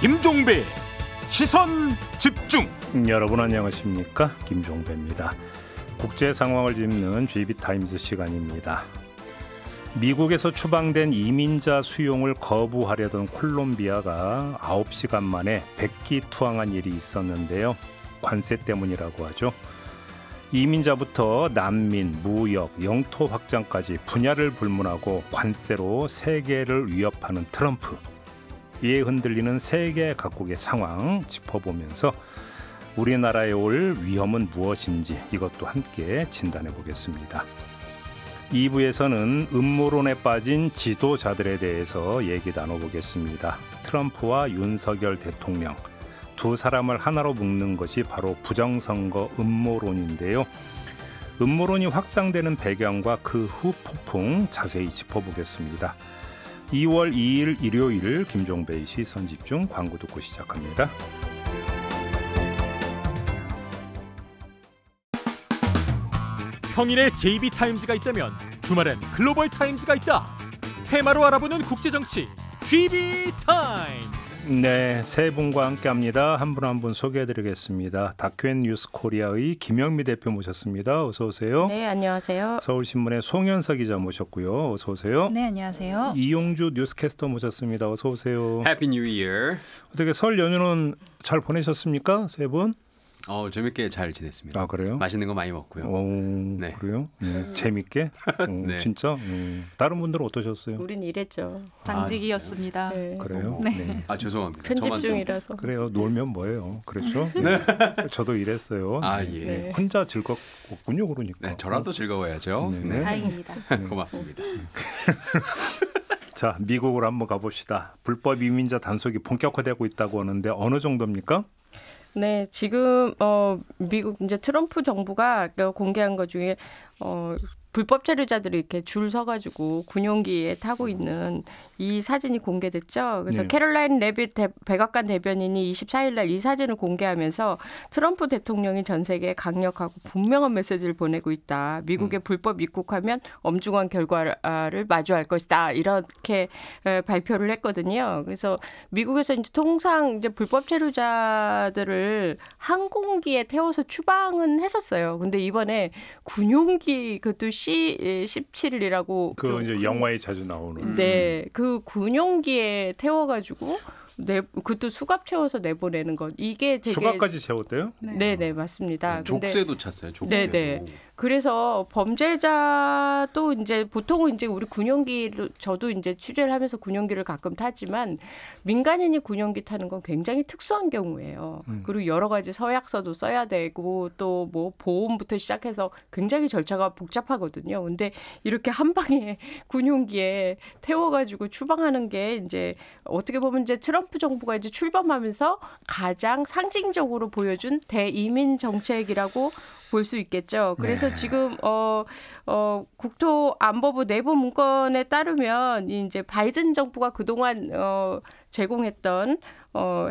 김종배 시선 집중. 여러분 안녕하십니까? 김종배입니다. 국제 상황을 짚는 GB타임즈 시간입니다. 미국에서 추방된 이민자 수용을 거부하려던 콜롬비아가 9시간 만에 백기투항한 일이 있었는데요. 관세 때문이라고 하죠. 이민자부터 난민, 무역, 영토 확장까지 분야를 불문하고 관세로 세계를 위협하는 트럼프. 이에 흔들리는 세계 각국의 상황 짚어보면서 우리나라에 올 위험은 무엇인지 이것도 함께 진단해 보겠습니다. 2부에서는 음모론에 빠진 지도자들에 대해서 얘기 나눠보겠습니다. 트럼프와 윤석열 대통령 두 사람을 하나로 묶는 것이 바로 부정선거 음모론인데요. 음모론이 확장되는 배경과 그 후 폭풍 자세히 짚어보겠습니다. 2월 2일 일요일 김종배의 시선집중 광고 듣고 시작합니다. 평일에 JB타임즈가 있다면 주말엔 글로벌타임즈가 있다. 테마로 알아보는 국제정치 GB타임즈. 네, 세 분과 함께합니다. 한 분 한 분 소개해드리겠습니다. 다큐엔뉴스코리아의 김영미 대표 모셨습니다. 어서 오세요. 네, 안녕하세요. 서울신문의 송현석 기자 모셨고요. 어서 오세요. 네, 안녕하세요. 이용주 뉴스캐스터 모셨습니다. 어서 오세요. 해피 뉴 이어. 어떻게 설 연휴는 잘 보내셨습니까? 세 분? 재밌게 잘 지냈습니다. 아, 그래요? 맛있는 거 많이 먹고요. 네. 그래요? 재밌게? 네. 진짜? 다른 분들은 어떠셨어요? 우린 이랬죠. 당직이었습니다. 네. 그래요? 네. 아, 죄송합니다. 편집 중이라서. 그래요. 놀면 뭐예요? 그렇죠? 네. 저도 이랬어요. 아, 네. 예. 네. 혼자 즐겁군요, 그러니까. 네, 저라도 즐거워야죠. 네. 네. 다행입니다. 고맙습니다. 자, 미국으로 한번 가봅시다. 불법 이민자 단속이 본격화되고 있다고 하는데 어느 정도입니까? 네, 지금 미국 이제 트럼프 정부가 공개한 것 중에 불법 체류자들이 이렇게 줄 서가지고 군용기에 타고 있는 이 사진이 공개됐죠. 그래서 네. 캐롤라인 레빗 백악관 대변인이 24일 날 이 사진을 공개하면서 트럼프 대통령이 전 세계에 강력하고 분명한 메시지를 보내고 있다. 미국에 불법 입국하면 엄중한 결과를 마주할 것이다. 이렇게 발표를 했거든요. 그래서 미국에서 이제 통상 이제 불법 체류자들을 항공기에 태워서 추방은 했었어요. 근데 이번에 군용기 그것도 C-17이라고 그 이제 영화에 자주 나오는. 네, 그 군용기에 태워가지고 그것도 수갑 채워서 내보내는 것 이게 되게 수갑까지 채웠대요? 네, 맞습니다. 근데 족쇄도 찼어요. 족쇄도. 네. 그래서 범죄자도 이제 보통은 이제 우리 군용기를 저도 이제 취재를 하면서 군용기를 가끔 타지만 민간인이 군용기 타는 건 굉장히 특수한 경우예요. 그리고 여러 가지 서약서도 써야 되고 또 뭐 보험부터 시작해서 굉장히 절차가 복잡하거든요. 근데 이렇게 한 방에 군용기에 태워가지고 추방하는 게 이제 어떻게 보면 이제 트럼프 정부가 이제 출범하면서 가장 상징적으로 보여준 대이민 정책이라고 볼 수 있겠죠. 그래서 네. 지금 국토안보부 내부 문건에 따르면 이제 바이든 정부가 그동안 제공했던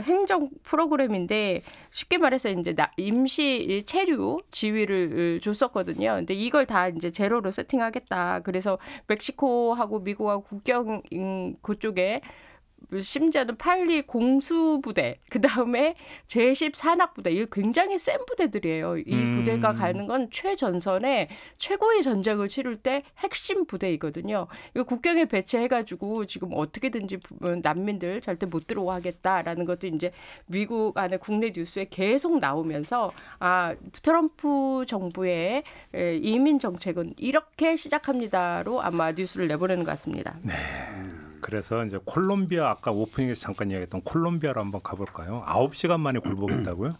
행정 프로그램인데 쉽게 말해서 이제 임시 체류 지위를 줬었거든요. 근데 이걸 다 이제 제로로 세팅하겠다. 그래서 멕시코하고 미국하고 국경 그쪽에 심지어는 8.2 공수부대, 그다음에 제10산악부대, 이게 굉장히 센 부대들이에요. 이 부대가 가는 건 최전선에 최고의 전쟁을 치를 때 핵심 부대이거든요. 이거 국경에 배치해가지고 지금 어떻게든지 난민들 절대 못 들어오게 하겠다라는 것도 이제 미국 안에 국내 뉴스에 계속 나오면서 트럼프 정부의 이민 정책은 이렇게 시작합니다로 아마 뉴스를 내보내는 것 같습니다. 네. 그래서 이제 콜롬비아 아까 오프닝에서 잠깐 이야기했던 콜롬비아로 한번 가볼까요? 9시간 만에 굴복했다고요?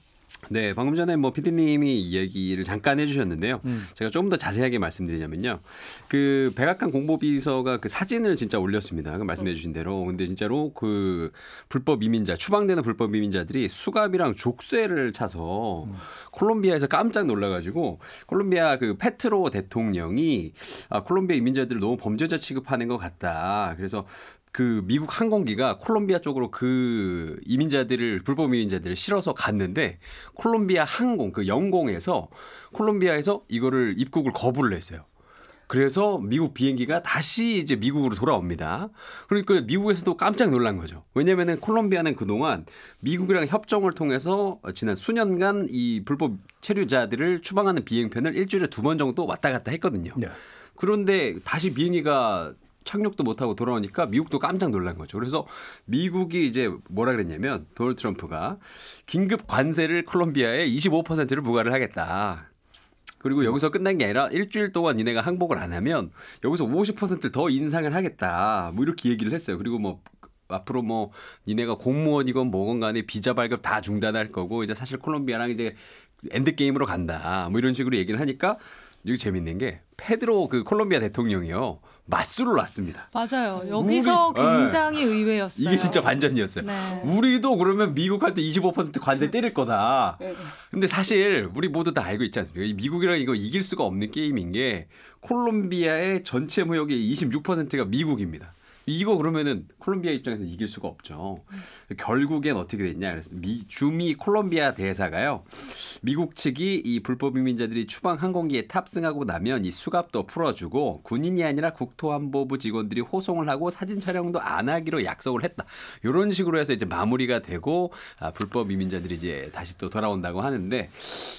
네, 방금 전에 PD님이 얘기를 잠깐 해주셨는데요. 제가 조금 더 자세하게 말씀드리자면요. 그 백악관 공보비서가 그 사진을 진짜 올렸습니다. 그 말씀해주신 대로. 근데 진짜로 그 불법 이민자, 추방되는 불법 이민자들이 수갑이랑 족쇄를 차서 콜롬비아에서 깜짝 놀라가지고 콜롬비아 그 페트로 대통령이 콜롬비아 이민자들을 너무 범죄자 취급하는 것 같다. 그래서 그 미국 항공기가 콜롬비아 쪽으로 그 불법 이민자들을 실어서 갔는데 콜롬비아 항공 그 영공에서 콜롬비아에서 이거를 입국을 거부를 했어요. 그래서 미국 비행기가 다시 이제 미국으로 돌아옵니다. 그러니까 미국에서도 깜짝 놀란 거죠. 왜냐하면 콜롬비아는 그동안 미국이랑 협정을 통해서 지난 수년간 이 불법 체류자들을 추방하는 비행편을 일주일에 2번 정도 왔다 갔다 했거든요. 네. 그런데 다시 비행기가 착륙도 못하고 돌아오니까 미국도 깜짝 놀란 거죠. 그래서 미국이 이제 뭐라 그랬냐면 도널드 트럼프가 긴급 관세를 콜롬비아에 25%를 부과를 하겠다. 그리고 여기서 끝난 게 아니라 일주일 동안 니네가 항복을 안 하면 여기서 50% 더 인상을 하겠다. 뭐 이렇게 얘기를 했어요. 그리고 뭐 앞으로 뭐 니네가 공무원이건 뭐건 간에 비자 발급 다 중단할 거고 이제 사실 콜롬비아랑 이제 엔드 게임으로 간다. 뭐 이런 식으로 얘기를 하니까 이게 재밌는 게 페드로 그 콜롬비아 대통령이요. 맞수를 놨습니다. 맞아요. 여기서 굉장히 의외였어요. 이게 진짜 반전이었어요. 네. 우리도 그러면 미국한테 25% 관세 때릴 거다. 근데 사실 우리 모두 다 알고 있지 않습니까? 이 미국이랑 이거 이길 수가 없는 게임인 게 콜롬비아의 전체 무역의 26%가 미국입니다. 이거 그러면은 콜롬비아 입장에서 이길 수가 없죠. 결국엔 어떻게 됐냐? 그래서 주미 콜롬비아 대사가요. 미국 측이 이 불법 이민자들이 추방 항공기에 탑승하고 나면 이 수갑도 풀어주고 군인이 아니라 국토안보부 직원들이 호송을 하고 사진 촬영도 안 하기로 약속을 했다. 이런 식으로 해서 이제 마무리가 되고 불법 이민자들이 이제 다시 또 돌아온다고 하는데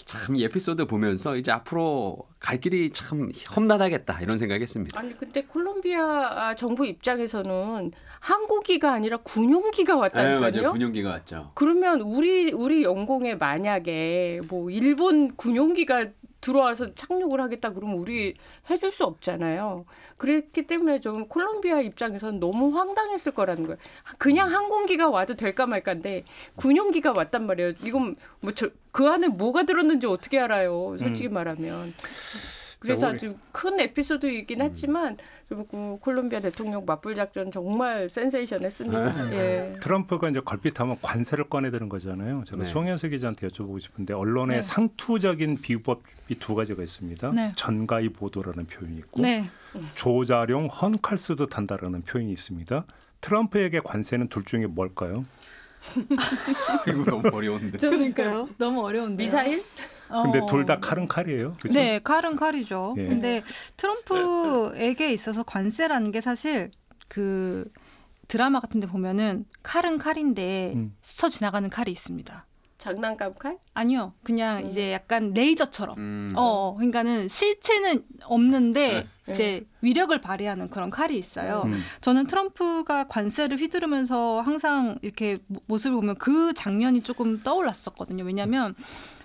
참 이 에피소드 보면서 이제 앞으로 갈 길이 참 험난하겠다 이런 생각했습니다. 아니 근데 콜롬비아 정부 입장에서는 항공기가 아니라 군용기가 왔다니까요. 네, 맞아요. 군용기가 왔죠. 그러면 우리 영공에 만약에 뭐 일본 군용기가 들어와서 착륙을 하겠다 그러면 우리 해줄 수 없잖아요. 그랬기 때문에 좀 콜롬비아 입장에서는 너무 황당했을 거라는 거예요. 그냥 항공기가 와도 될까 말까인데 군용기가 왔단 말이에요. 이건 뭐 그 안에 뭐가 들었는지 어떻게 알아요. 솔직히 말하면. 그래서 아주 큰 에피소드이긴 했지만 콜롬비아 대통령 맞불 작전 정말 센세이션했습니다. 예. 트럼프가 이제 걸핏하면 관세를 꺼내드는 거잖아요. 제가 네. 송현석 기자한테 여쭤보고 싶은데 언론에 네. 상투적인 비유법이 2가지가 있습니다. 네. 전가의 보도라는 표현이 있고 네. 조자룡 헌칼 쓰듯 한다라는 표현이 있습니다. 트럼프에게 관세는 둘 중에 뭘까요? 이거 너무 어려운데. 그러니까요. 너무 어려운데. 미사일? 근데 둘 다 칼은 칼이에요. 그렇죠? 네, 칼은 칼이죠. 예. 근데 트럼프에게 있어서 관세라는 게 사실 그 드라마 같은 데 보면은 칼은 칼인데 스쳐 지나가는 칼이 있습니다. 장난감 칼? 아니요. 그냥 이제 약간 레이저처럼. 그러니까는 실체는 없는데 이제 위력을 발휘하는 그런 칼이 있어요. 저는 트럼프가 관세를 휘두르면서 항상 이렇게 모습을 보면 그 장면이 조금 떠올랐었거든요. 왜냐하면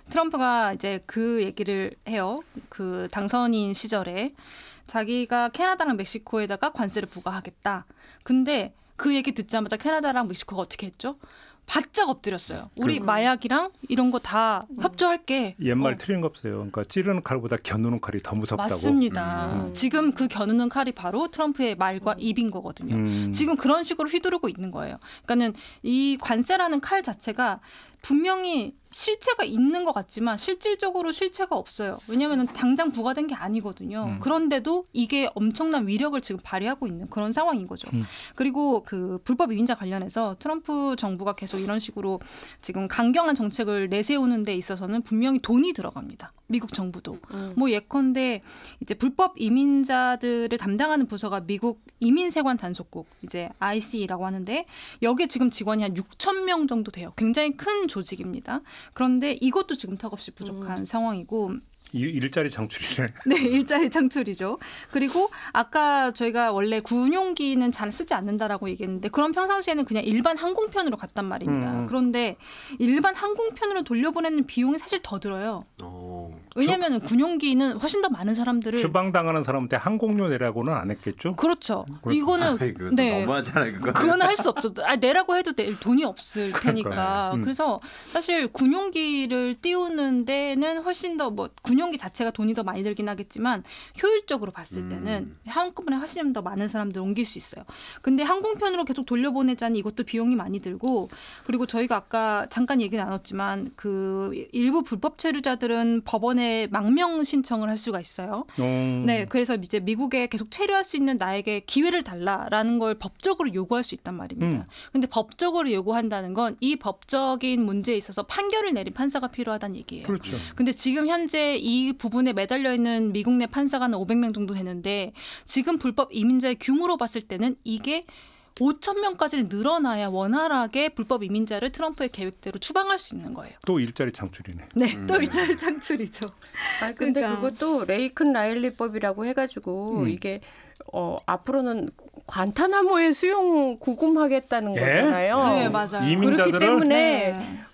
트럼프가 이제 그 얘기를 해요. 그 당선인 시절에 자기가 캐나다랑 멕시코에다가 관세를 부과하겠다. 근데 그 얘기 듣자마자 캐나다랑 멕시코가 어떻게 했죠? 바짝 엎드렸어요. 우리 마약이랑 이런 거 다 협조할게. 옛말 틀린 거 없어요. 그러니까 찌르는 칼보다 겨누는 칼이 더 무섭다고. 맞습니다. 지금 그 겨누는 칼이 바로 트럼프의 말과 입인 거거든요. 지금 그런 식으로 휘두르고 있는 거예요. 그러니까는 이 관세라는 칼 자체가 분명히 실체가 있는 것 같지만 실질적으로 실체가 없어요. 왜냐하면 당장 부과된 게 아니거든요. 그런데도 이게 엄청난 위력을 지금 발휘하고 있는 그런 상황인 거죠. 그리고 그 불법 이민자 관련해서 트럼프 정부가 계속 이런 식으로 지금 강경한 정책을 내세우는 데 있어서는 분명히 돈이 들어갑니다. 미국 정부도. 뭐 예컨대 이제 불법 이민자들을 담당하는 부서가 미국 이민세관 단속국 이제 IC라고 하는데 여기에 지금 직원이 한 6천 명 정도 돼요. 굉장히 큰 조직입니다. 그런데 이것도 지금 턱없이 부족한 상황이고 일자리 창출이네. 네, 일자리 창출이죠. 그리고 아까 저희가 원래 군용기는 잘 쓰지 않는다라고 얘기했는데 그런 평상시에는 그냥 일반 항공편으로 갔단 말입니다. 그런데 일반 항공편으로 돌려보내는 비용이 사실 더 들어요. 왜냐하면 군용기는 훨씬 더 많은 사람들을 추방당하는 사람한테 항공료 내라고는 안 했겠죠? 그렇죠. 이거는 네. 너무하잖아요. 그거는 할 수 없죠. 내라고 해도 낼 돈이 없을 테니까. 그래서 사실 군용기를 띄우는 데는 훨씬 더 뭐 군용기 자체가 돈이 더 많이 들긴 하겠지만 효율적으로 봤을 때는 한꺼번에 훨씬 더 많은 사람들 옮길 수 있어요. 근데 항공편으로 계속 돌려보내자니 이것도 비용이 많이 들고 그리고 저희가 아까 잠깐 얘기 나눴지만 그 일부 불법 체류자들은 법원에 법원에 망명 신청을 할 수가 있어요. 네, 그래서 이제 미국에 계속 체류할 수 있는 나에게 기회를 달라라는 걸 법적으로 요구할 수 있단 말입니다. 근데 법적으로 요구한다는 건 이 법적인 문제에 있어서 판결을 내린 판사가 필요하다는 얘기예요. 그렇죠. 근데 지금 현재 이 부분에 매달려 있는 미국 내 판사가 한 500명 정도 되는데 지금 불법 이민자의 규모로 봤을 때는 이게 5,000명까지는 늘어나야 원활하게 불법 이민자를 트럼프의 계획대로 추방할 수 있는 거예요. 또 일자리 창출이네. 네, 또 일자리 창출이죠. 아 근데 그러니까. 그것도 레이큰 라일리법이라고 해가지고 이게 앞으로는 관타나모에 수용 구금하겠다는 예? 거잖아요. 네, 맞아요. 이민자들을 그렇기 때문에 네.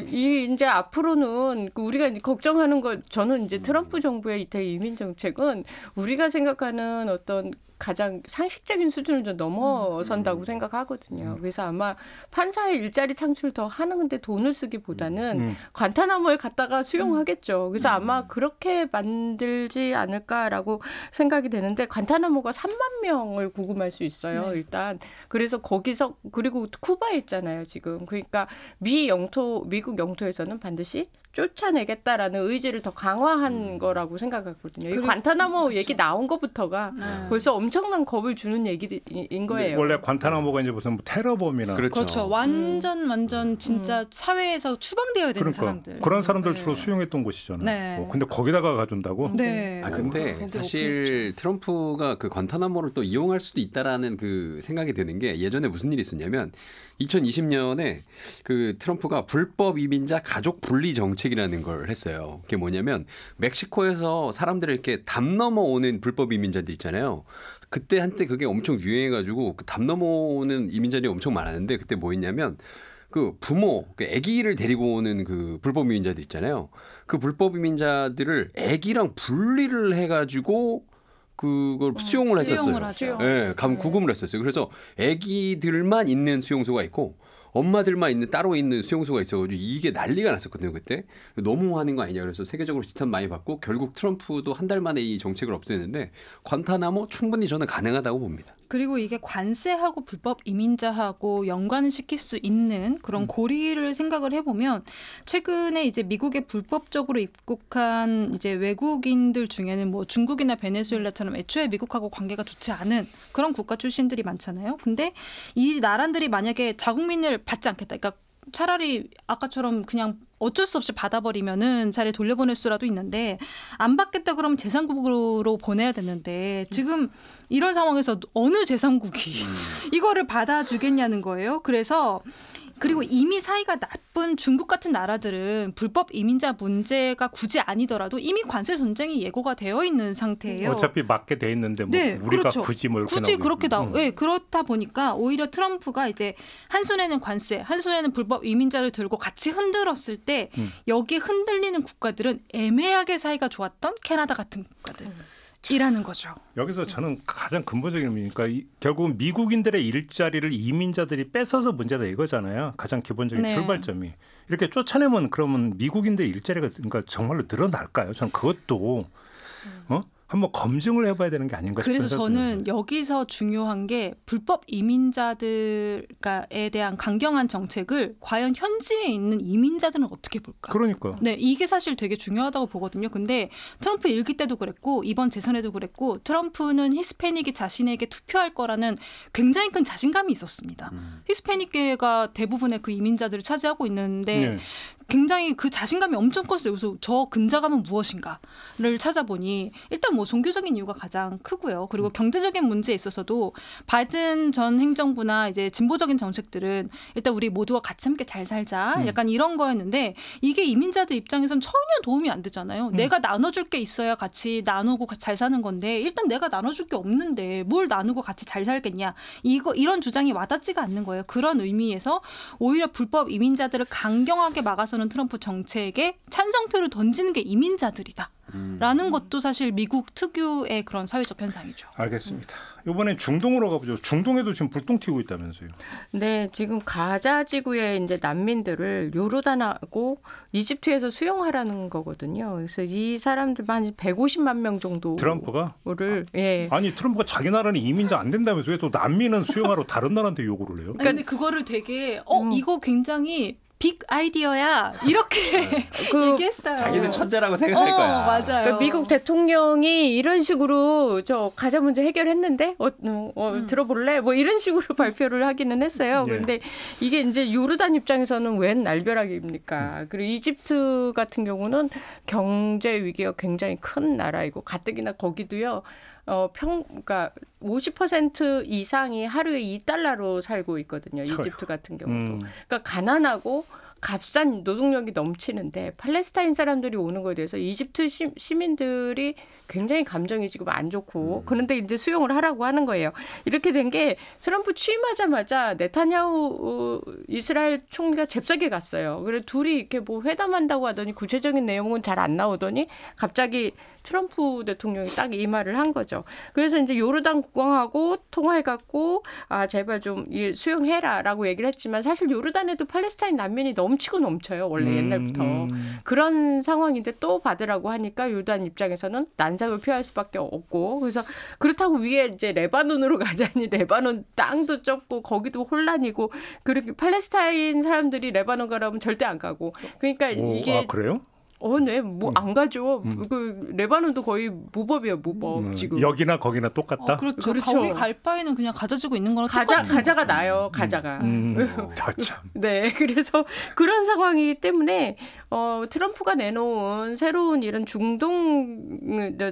이 이제 앞으로는 우리가 걱정하는 거 저는 이제 트럼프 정부의 이태 이민 정책은 우리가 생각하는 어떤 가장 상식적인 수준을 좀 넘어선다고 생각하거든요. 그래서 아마 판사의 일자리 창출 더 하는데 돈을 쓰기보다는 관타나모에 갔다가 수용하겠죠. 그래서 아마 그렇게 만들지 않을까라고 생각이 되는데 관타나모가 3만 명을 구금할 수 있어요. 네. 일단 그래서 거기서 그리고 쿠바에 있잖아요. 지금 그러니까 미국 영토에서는 반드시 쫓아내겠다라는 의지를 더 강화한 거라고 생각하거든요. 이 관타나모 그렇죠. 얘기 나온 것부터가 벌써 엄청난 겁을 주는 얘기인 거예요. 원래 관타나모가 이제 무슨 뭐 테러범이나 그렇죠. 완전 진짜 사회에서 추방되어야 되는 그러니까 사람들. 그런 사람들 네. 주로 수용했던 곳이잖아요. 네. 근데 거기다가 가둔다고? 네. 근데 거기 사실 트럼프가 그 관타나모를 또 이용할 수도 있다라는 그 생각이 드는 게 예전에 무슨 일이 있었냐면 2020년에 그 트럼프가 불법 이민자 가족 분리 정책이라는 걸 했어요. 그게 뭐냐면 멕시코에서 사람들을 이렇게 담 넘어오는 불법 이민자들 있잖아요. 그때 한때 그게 엄청 유행해가지고 그 담 넘어오는 이민자들이 엄청 많았는데 그때 뭐 했냐면 그 부모, 그 아기를 데리고 오는 그 불법 이민자들 있잖아요. 그 불법 이민자들을 아기랑 분리를 해가지고 그걸 수용을 했었어요. 수용을 하죠. 네, 구금을 했었어요. 그래서 아기들만 있는 수용소가 있고 엄마들만 있는 따로 있는 수용소가 있어가지고 이게 난리가 났었거든요 그때. 너무하는 거 아니냐 그래서 세계적으로 지탄 많이 받고 결국 트럼프도 한 달 만에 이 정책을 없애는데 관타나모 충분히 저는 가능하다고 봅니다. 그리고 이게 관세하고 불법 이민자하고 연관을 시킬 수 있는 그런 고리를 생각을 해보면 최근에 이제 미국에 불법적으로 입국한 이제 외국인들 중에는 뭐 중국이나 베네수엘라처럼 애초에 미국하고 관계가 좋지 않은 그런 국가 출신들이 많잖아요. 근데 이 나라들이 만약에 자국민을 받지 않겠다. 그러니까 차라리 아까처럼 그냥 어쩔 수 없이 받아버리면은 자리에 돌려보낼 수라도 있는데 안 받겠다 그러면 제3국으로 보내야 되는데 지금 이런 상황에서 어느 제3국이 이거를 받아주겠냐는 거예요. 그래서 그리고 이미 사이가 나쁜 중국 같은 나라들은 불법 이민자 문제가 굳이 아니더라도 이미 관세 전쟁이 예고가 되어 있는 상태예요. 어차피 맞게 돼 있는데 뭐 네, 우리가 그렇죠. 굳이 뭐 이렇게 굳이 그렇게 네. 그렇다 보니까 오히려 트럼프가 이제 한 손에는 관세, 한 손에는 불법 이민자를 들고 같이 흔들었을 때 여기 흔들리는 국가들은 애매하게 사이가 좋았던 캐나다 같은 국가들. 이라는 거죠. 여기서 저는 가장 근본적인 의미니까 결국은 미국인들의 일자리를 이민자들이 뺏어서 문제다 이거잖아요. 가장 기본적인 네. 출발점이. 이렇게 쫓아내면 그러면 미국인들의 일자리가 그러니까 정말로 늘어날까요? 저는 그것도 한번 검증을 해봐야 되는 게 아닌가 싶어요. 그래서 저는 여기서 중요한 게 불법 이민자들에 대한 강경한 정책을 과연 현지에 있는 이민자들은 어떻게 볼까? 그러니까. 네, 이게 사실 되게 중요하다고 보거든요. 근데 트럼프 일기 때도 그랬고 이번 재선에도 그랬고 트럼프는 히스패닉이 자신에게 투표할 거라는 굉장히 큰 자신감이 있었습니다. 히스패닉계가 대부분의 그 이민자들을 차지하고 있는데 네. 굉장히 그 자신감이 엄청 컸어요. 그래서 저 근자감은 무엇인가를 찾아보니 일단 뭐 종교적인 이유가 가장 크고요. 그리고 경제적인 문제에 있어서도 바이든 전 행정부나 이제 진보적인 정책들은 일단 우리 모두가 같이 함께 잘 살자 약간 이런 거였는데 이게 이민자들 입장에선 전혀 도움이 안 되잖아요. 내가 나눠줄 게 있어야 같이 나누고 잘 사는 건데 일단 내가 나눠줄 게 없는데 뭘 나누고 같이 잘 살겠냐. 이런 주장이 와닿지가 않는 거예요. 그런 의미에서 오히려 불법 이민자들을 강경하게 막아서는 트럼프 정책에 찬성표를 던지는 게 이민자들이다. 라는 것도 사실 미국 특유의 그런 사회적 현상이죠. 알겠습니다. 이번엔 중동으로 가보죠. 중동에도 지금 불똥 튀고 있다면서요. 네, 지금 가자 지구의 이제 난민들을 요르단하고 이집트에서 수용하라는 거거든요. 그래서 이 사람들만 한 150만 명 정도. 트럼프가? 예. 아니 트럼프가 자기 나라는 이민자 안 된다면서 왜 또 난민은 수용하러 다른 나라한테 요구를 해요? 근데 그거를 되게 이거 굉장히 빅 아이디어야 이렇게 얘기했어요. 자기는 천재라고 생각할 거야. 맞아요. 그러니까 미국 대통령이 이런 식으로 저 가자 문제 해결했는데 들어볼래? 뭐 이런 식으로 발표를 하기는 했어요. 그런데 이게 이제 요르단 입장에서는 웬 날벼락입니까? 그리고 이집트 같은 경우는 경제 위기가 굉장히 큰 나라이고 가뜩이나 거기도요. 그러니까 50% 이상이 하루에 $2로 살고 있거든요. 이집트 같은 경우도. 그러니까 가난하고 값싼 노동력이 넘치는데 팔레스타인 사람들이 오는 거에 대해서 이집트 시민들이 굉장히 감정이 지금 안 좋고 그런데 이제 수용을 하라고 하는 거예요. 이렇게 된 게 트럼프 취임하자마자 네타냐후 이스라엘 총리가 잽싸게 갔어요. 그래서 둘이 이렇게 뭐 회담한다고 하더니 구체적인 내용은 잘 안 나오더니 갑자기 트럼프 대통령이 딱 이 말을 한 거죠. 그래서 이제 요르단 국왕하고 통화해갖고 제발 좀 수용해라라고 얘기를 했지만 사실 요르단에도 팔레스타인 난민이 넘치고 넘쳐요. 원래 옛날부터. 그런 상황인데 또 받으라고 하니까 요르단 입장에서는 난상을 표할 수밖에 없고 그래서 그렇다고 위에 이제 레바논으로 가자니 레바논 땅도 좁고 거기도 혼란이고 그렇게 팔레스타인 사람들이 레바논 가라면 절대 안 가고 그러니까 이게 그래요? 네, 뭐 안 가죠. 그 레바논도 거의 무법이에요, 무법 지금. 여기나 거기나 똑같다. 그렇죠. 거기 갈 바에는 그냥 가져지고 있는 거랑 똑같은 가자가 나요, 가자가. 네, 그래서 그런 상황이기 때문에 트럼프가 내놓은 새로운 이런 중동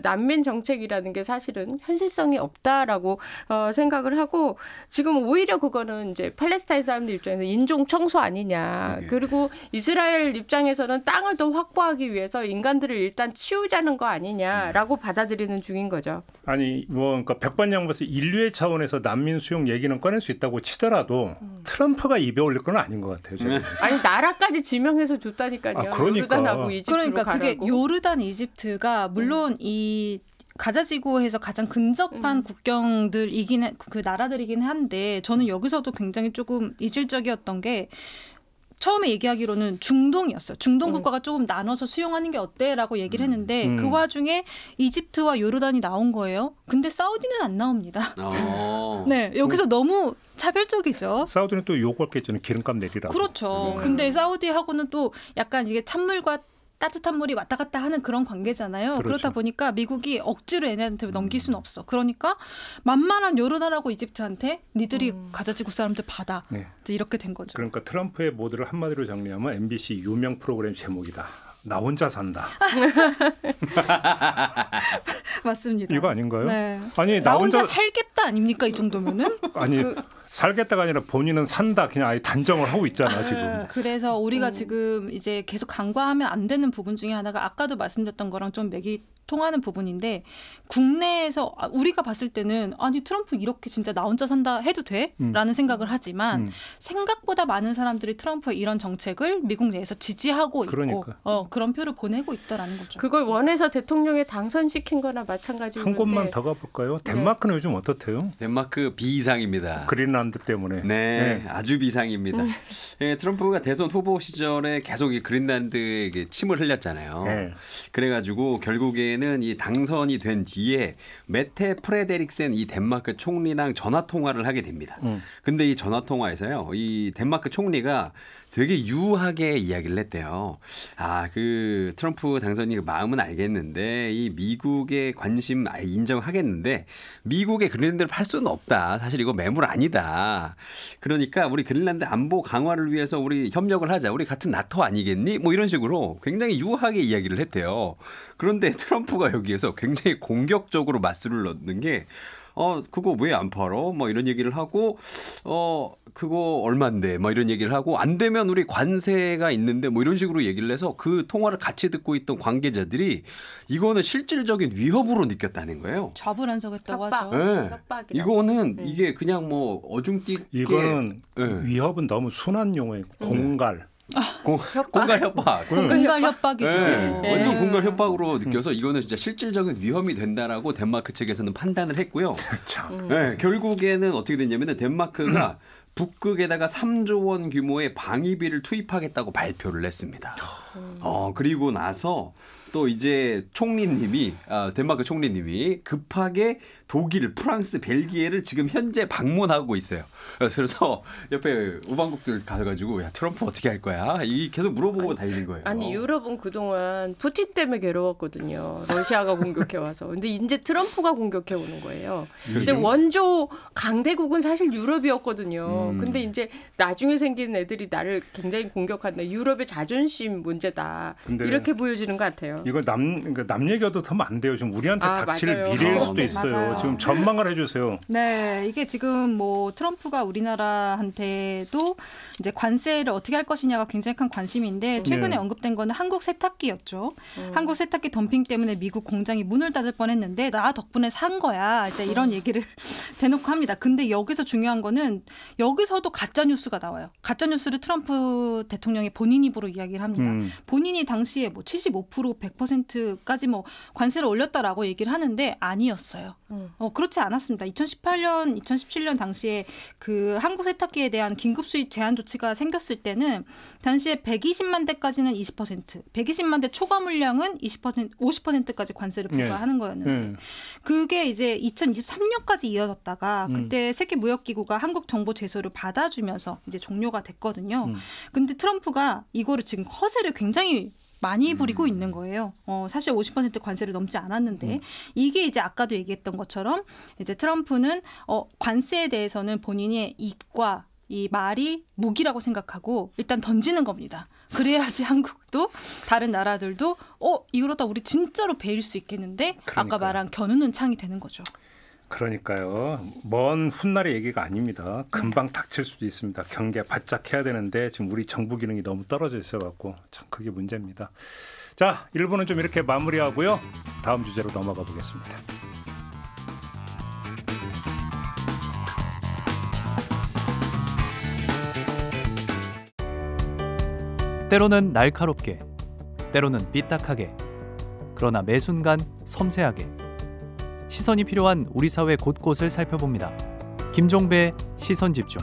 난민 정책이라는 게 사실은 현실성이 없다라고 생각을 하고 지금 오히려 그거는 이제 팔레스타인 사람들 입장에서 인종 청소 아니냐. 그리고 이스라엘 입장에서는 땅을 더 확보하기 위해서 인간들을 일단 치우자는 거 아니냐라고 받아들이는 중인 거죠. 아니 그러니까 백반양보에서 인류의 차원에서 난민 수용 얘기는 꺼낼 수 있다고 치더라도 트럼프가 입에 올릴 건 아닌 것 같아요. 저는. 아니 나라까지 지명해서 줬다니까요. 그러니까. 요르단하고 이집트로 그러니까 가라고. 그게 요르단, 이집트가 물론 이 가자지구에서 가장 근접한 국경들이긴 그 나라들이긴 한데 저는 여기서도 굉장히 조금 이질적이었던 게 처음에 얘기하기로는 중동이었어요. 중동 국가가 조금 나눠서 수용하는 게 어때라고 얘기를 했는데 그 와중에 이집트와 요르단이 나온 거예요. 근데 사우디는 안 나옵니다. 네, 여기서 너무 차별적이죠. 사우디는 또 요구했겠죠. 기름값 내리라고. 그렇죠. 근데 사우디하고는 또 약간 이게 찬물과 따뜻한 물이 왔다 갔다 하는 그런 관계잖아요. 그렇죠. 그렇다 보니까 미국이 억지로 얘네한테 넘길 수는 없어. 그러니까 만만한 요르단하고 이집트한테 니들이 가자지구 사람들 받아. 네. 이렇게 된 거죠. 그러니까 트럼프의 모드를 한마디로 정리하면 MBC 유명 프로그램 제목이다. 나 혼자 산다. 맞습니다. 이거 아닌가요? 네. 아니 나 혼자 살겠다 아닙니까? 이 정도면은? 아니 살겠다가 아니라 본인은 산다. 그냥 아예 단정을 하고 있잖아 지금. 그래서 우리가 지금 이제 계속 간과하면 안 되는 부분 중에 하나가 아까도 말씀드렸던 거랑 좀 맥이 통하는 부분인데 국내에서 우리가 봤을 때는 아니 트럼프 이렇게 진짜 나 혼자 산다 해도 돼? 라는 생각을 하지만 생각보다 많은 사람들이 트럼프의 이런 정책을 미국 내에서 지지하고 있고 그런 표를 보내고 있다라는 거죠. 그걸 원해서 대통령에 당선시킨 거나 마찬가지인데. 한 곳만 더 가볼까요? 덴마크는 요즘 어떻대요? 덴마크 비상입니다. 그린란드 때문에. 네, 아주 비상입니다. 네, 트럼프가 대선 후보 시절에 계속 이 그린란드에게 침을 흘렸잖아요. 네. 그래가지고 결국에는 이 당선이 된 뒤에 메테 프레데릭센 이 덴마크 총리랑 전화 통화를 하게 됩니다. 근데 이 전화 통화에서요, 이 덴마크 총리가 되게 유하게 이야기를 했대요. 그 트럼프 당선이 마음은 알겠는데 이 미국의 관심 인정하겠는데 미국의 그린란드를 팔 수는 없다. 사실 이거 매물 아니다. 그러니까 우리 그린란드 안보 강화를 위해서 우리 협력을 하자. 우리 같은 나토 아니겠니? 뭐 이런 식으로 굉장히 유하게 이야기를 했대요. 그런데 트럼프가 여기에서 굉장히 공격적으로 맞수를 넣는 게 그거 왜 안 팔어? 뭐 이런 얘기를 하고 그거 얼만데? 뭐 이런 얘기를 하고 안 되면 우리 관세가 있는데 뭐 이런 식으로 얘기를 해서 그 통화를 같이 듣고 있던 관계자들이 이거는 실질적인 위협으로 느꼈다는 거예요. 좌불안석했다고 하죠. 네. 이거는 이게 그냥 뭐 어중뛰게 이거는 위협은 너무 순한 용어예요. 공갈. 공갈 협박. 공갈 협박이죠. 네. 완전 공갈 협박으로 느껴서 이거는 진짜 실질적인 위험이 된다라고 덴마크 측에서는 판단을 했고요. 네, 결국에는 어떻게 됐냐면 덴마크가 북극에다가 3조 원 규모의 방위비를 투입하겠다고 발표를 했습니다. 그리고 나서 또 이제 총리님이 덴마크 총리님이 급하게 독일, 프랑스, 벨기에를 지금 현재 방문하고 있어요. 그래서 옆에 우방국들 가가지고 야 트럼프 어떻게 할 거야? 이 계속 물어보고 다니는 거예요. 아니 유럽은 그동안 푸틴 때문에 괴로웠거든요. 러시아가 공격해 와서. 근데 이제 트럼프가 공격해 오는 거예요. 이제 원조 강대국은 사실 유럽이었거든요. 근데 이제 나중에 생기는 애들이 나를 굉장히 공격한다. 유럽의 자존심 문제다. 이렇게 보여지는 것 같아요. 이거 남 얘기도 하면 안 돼요. 지금 우리한테 닥칠 맞아요. 미래일 수도 있어요. 맞아요. 지금 전망을 해주세요. 네, 이게 지금 뭐 트럼프가 우리나라한테도 이제 관세를 어떻게 할 것이냐가 굉장히 큰 관심인데 최근에 언급된 거는 한국 세탁기였죠. 한국 세탁기 덤핑 때문에 미국 공장이 문을 닫을 뻔했는데 나 덕분에 산 거야. 이제 이런 얘기를 대놓고 합니다. 근데 여기서 중요한 거는 여기서도 가짜 뉴스가 나와요. 가짜 뉴스를 트럼프 대통령이 본인 입으로 이야기를 합니다. 본인이 당시에 뭐 75% 100%까지 뭐 관세를 올렸다라고 얘기를 하는데 아니었어요. 그렇지 않았습니다. 2018년, 2017년 당시에 그 한국 세탁기에 대한 긴급 수입 제한 조치가 생겼을 때는 당시에 120만 대까지는 20%, 120만 대 초과 물량은 20%, 50%까지 관세를 부과하는 거였는데 그게 이제 2023년까지 이어졌다가 그때 세계무역기구가 한국 정보 제소를 받아주면서 이제 종료가 됐거든요. 근데 트럼프가 이거를 지금 허세를 굉장히 많이 부리고 있는 거예요. 사실 50% 관세를 넘지 않았는데 이게 이제 아까도 얘기했던 것처럼 이제 트럼프는 관세에 대해서는 본인의 입과 이 말이 무기라고 생각하고 일단 던지는 겁니다. 그래야지 한국도 다른 나라들도 이러다 우리 진짜로 베일 수 있겠는데 아까 말한 겨누는 창이 되는 거죠. 그러니까요. 먼 훗날의 얘기가 아닙니다. 금방 닥칠 수도 있습니다. 경계 바짝 해야 되는데 지금 우리 정부 기능이 너무 떨어져 있어갖고 참 그게 문제입니다. 자, 1부는 좀 이렇게 마무리하고요. 다음 주제로 넘어가 보겠습니다. 때로는 날카롭게, 때로는 삐딱하게, 그러나 매 순간 섬세하게 시선이 필요한 우리 사회 곳곳을 살펴봅니다. 김종배의 시선집중.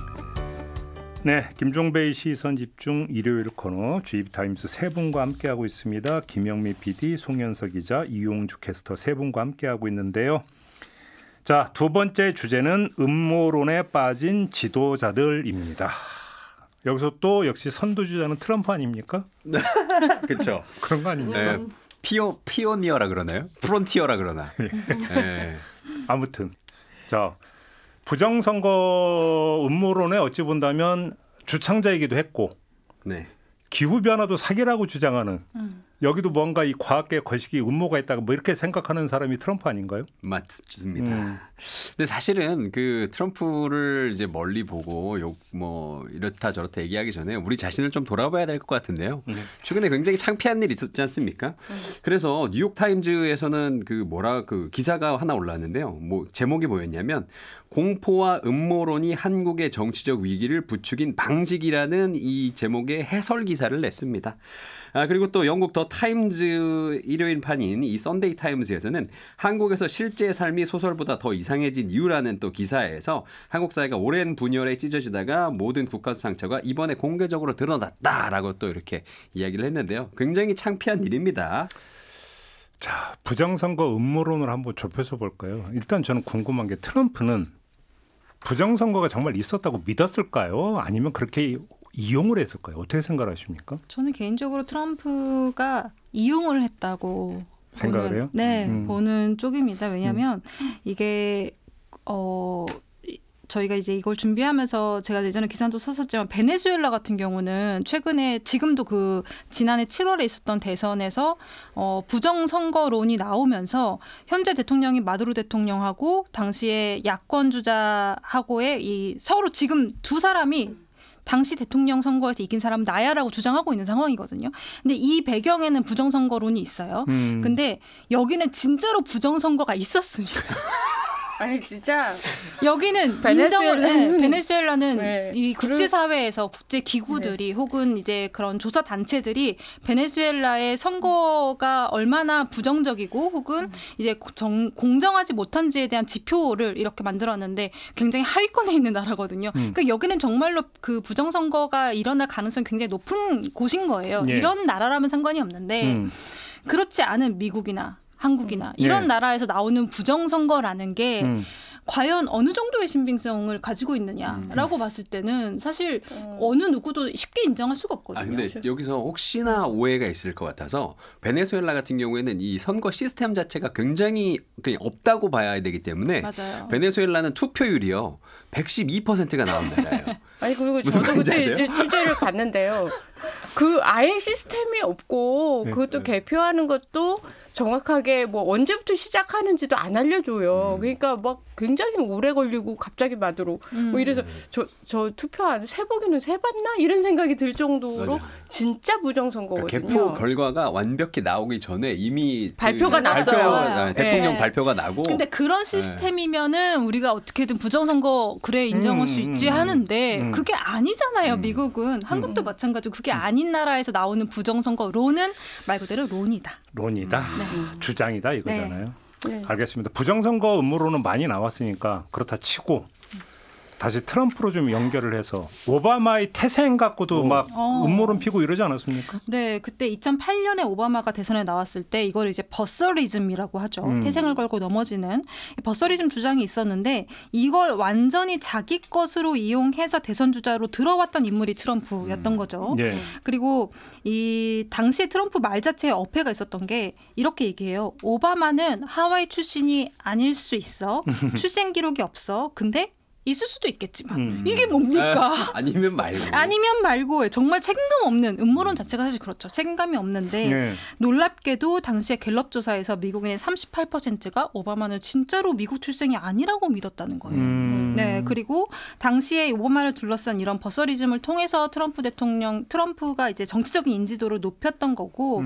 네, 김종배의 시선집중 일요일 코너 GV타임스 세 분과 함께하고 있습니다. 김영미 PD, 송현석 기자, 이용주 캐스터 세 분과 함께하고 있는데요. 자, 두 번째 주제는 음모론에 빠진 지도자들입니다. 여기서 또 역시 선두주자는 트럼프 아닙니까? 그렇죠. 그런 거 아닙니까? 네. 피오니어라 그러나요? 프론티어라 그러나. 네. 아무튼 자, 부정선거 음모론에 어찌 본다면 주창자이기도 했고 네. 기후변화도 사기라고 주장하는 여기도 뭔가 이 과학계 거시기 음모가 있다고 뭐 이렇게 생각하는 사람이 트럼프 아닌가요? 맞습니다. 근데 사실은 그 트럼프를 이제 멀리 보고 뭐 이렇다 저렇다 얘기하기 전에 우리 자신을 좀 돌아봐야 될 것 같은데요. 최근에 굉장히 창피한 일이 있었지 않습니까? 그래서 뉴욕 타임즈에서는 그 기사가 하나 올라왔는데요. 뭐 제목이 뭐였냐면 공포와 음모론이 한국의 정치적 위기를 부추긴 방식이라는 이 제목의 해설 기사를 냈습니다. 그리고 또 영국 더 타임즈 일요일판인 이 썬데이 타임즈에서는 한국에서 실제 삶이 소설보다 더 이상해진 이유라는 또 기사에서 한국 사회가 오랜 분열에 찢어지다가 모든 국가 상처가 이번에 공개적으로 드러났다라고 또 이렇게 이야기를 했는데요. 굉장히 창피한 일입니다. 자, 부정선거 음모론을 한번 좁혀서 볼까요? 일단 저는 궁금한 게 트럼프는 부정선거가 정말 있었다고 믿었을까요? 아니면 그렇게 이용을 했을까요? 어떻게 생각하십니까? 저는 개인적으로 트럼프가 이용을 했다고 생각을 해요? 네, 보는 쪽입니다. 왜냐하면 이게 저희가 이제 이걸 준비하면서 제가 예전에 기사도 썼었지만 베네수엘라 같은 경우는 최근에 지금도 그 지난해 7월에 있었던 대선에서 부정선거론이 나오면서 현재 대통령이 마두로 대통령하고 당시에 야권 주자하고의 이 서로 지금 두 사람이 당시 대통령 선거에서 이긴 사람은 나야라고 주장하고 있는 상황이거든요. 근데 이 배경에는 부정선거론이 있어요. 근데 여기는 진짜로 부정선거가 있었습니다. 아니 진짜 여기는 베네수엘라는 네. 이 국제사회에서 국제 기구들이 네. 혹은 이제 그런 조사 단체들이 베네수엘라의 선거가 얼마나 부정적이고 혹은 이제 공정하지 못한지에 대한 지표를 이렇게 만들었는데 굉장히 하위권에 있는 나라거든요. 그러니까 여기는 정말로 그 부정선거가 일어날 가능성이 굉장히 높은 곳인 거예요. 예. 이런 나라라면 상관이 없는데 그렇지 않은 미국이나 한국이나 이런 나라에서 나오는 부정선거라는 게 과연 어느 정도의 신빙성을 가지고 있느냐라고 봤을 때는 사실 어느 누구도 쉽게 인정할 수가 없거든요. 근데 여기서 혹시나 오해가 있을 것 같아서 베네수엘라 같은 경우에는 이 선거 시스템 자체가 굉장히 그냥 없다고 봐야 되기 때문에 맞아요. 베네수엘라는 투표율이요 112%가 나온 나라예요. 아니 그리고 저도 그때 이제 취재를 갔는데요. 그 아예 시스템이 없고 그것도 개표하는 것도 정확하게 뭐 언제부터 시작하는지도 안 알려줘요. 그러니까 막 굉장히 오래 걸리고 갑자기 마드로 뭐 이래서 저 투표한 세보기는 세봤나 이런 생각이 들 정도로 맞아. 진짜 부정선거거든요. 그러니까 개표 결과가 완벽히 나오기 전에 이미 발표가 났어요. 대통령 네. 발표가 나고. 근데 그런 시스템이면은 우리가 어떻게든 부정선거 그래 인정할 수 있지 하는데 그게 아니잖아요. 미국은 한국도 마찬가지고 그게 아닌 나라에서 나오는 부정선거론은 말 그대로 론이다. 주장이다 이거잖아요. 네. 알겠습니다. 부정선거 음모론은 많이 나왔으니까 그렇다 치고 다시 트럼프로 좀 연결을 해서 오바마의 태생 갖고도 막 음모론 피고 이러지 않았습니까? 네, 그때 2008년에 오바마가 대선에 나왔을 때 이걸 이제 버서리즘이라고 하죠. 태생을 걸고 넘어지는 버서리즘 주장이 있었는데 이걸 완전히 자기 것으로 이용해서 대선 주자로 들어왔던 인물이 트럼프였던 거죠. 네. 그리고 이 당시에 트럼프 말 자체에 어폐가 있었던 게 이렇게 얘기해요. 오바마는 하와이 출신이 아닐 수 있어. 출생 기록이 없어. 근데 있을 수도 있겠지만 이게 뭡니까? 아니면 말고 정말 책임감 없는 음모론 자체가 사실 그렇죠. 책임감이 없는데 놀랍게도 당시에 갤럽 조사에서 미국인의 38%가 오바마는 진짜로 미국 출생이 아니라고 믿었다는 거예요. 네, 그리고 당시에 오바마를 둘러싼 이런 버서리즘을 통해서 트럼프가 이제 정치적인 인지도를 높였던 거고